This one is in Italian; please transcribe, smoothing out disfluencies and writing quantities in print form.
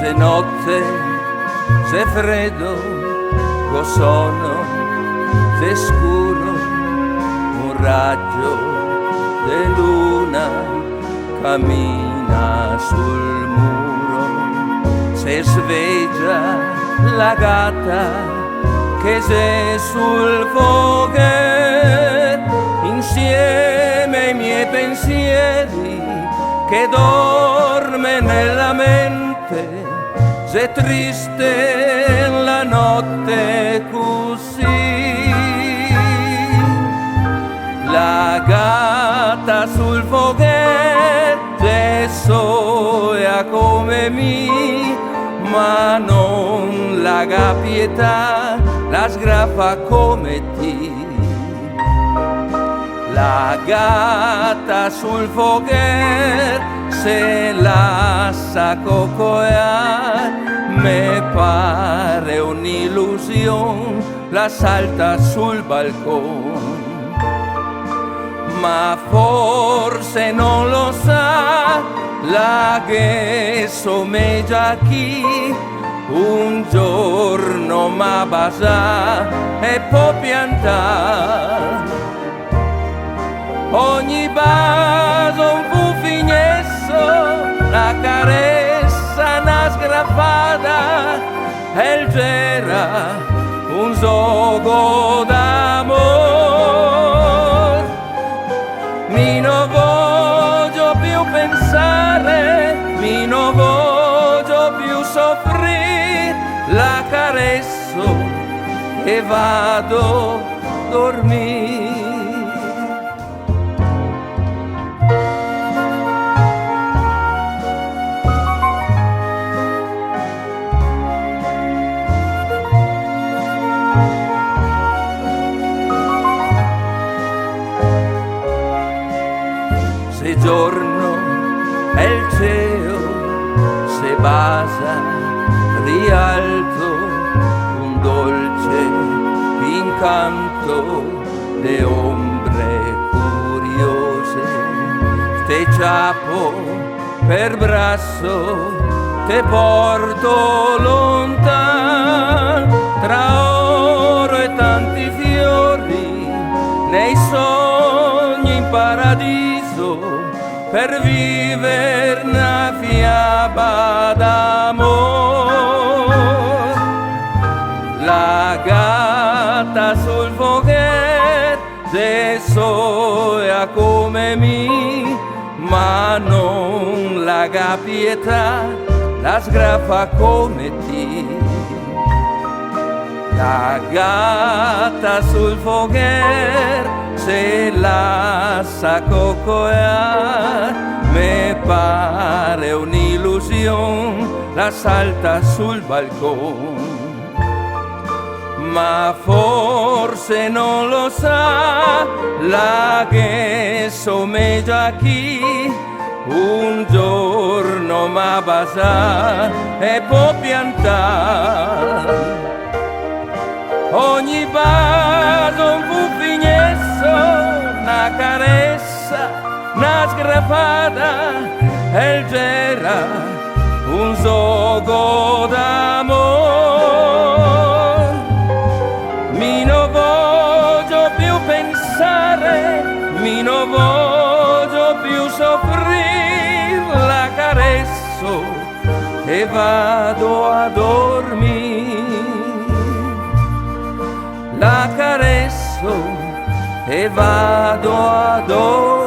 se notte, se freddo, co sonno, se scuro, un raggio de luna cammina sul muro, se sveglia la gatta che c'è sul foghetto, insieme ai miei pensieri che dorme nella mente, se triste la notte così. La gatta sul foghetto è soia come me, ma non la ga pietà, la sgraffa come te. La gatta sul foghetto se la sa cocoiar, me pare un'illusione, la salta sul balcone. Ma forse non lo sa, la che somiglia a chi un giorno m'ha basato e può piantare. Ogni baso un fu finesso, una carezza, una sgraffata, e c'era un gioco d'amor. Mi non voglio più pensare, mi non voglio più soffrire, la caresso e vado a dormire. Se giorno è il cielo, se basa rialto un dolce incanto, le ombre curiose, te ciapo per braccio, te porto lontano, tra oro e tanti fiori, nei sogni in paradiso, per vivere una fiaba d'amor. La gatta sul foghetto è soia come me, ma non la ga pietà, la sgraffa come te. La gatta sul foghetto se la sa cocoiar, me pare un'illusione, la salta sul balcone. Ma forse non lo sa, la che somiglia a chi un giorno m'ha basato e può piantare. Ogni vaso un fu finesso, una carezza, una sgraffata, e c'era un gioco d'amor. Mi non voglio più pensare, mi non voglio più soffrire, la caresso e vado a dormire. La caresso e vado a dormire.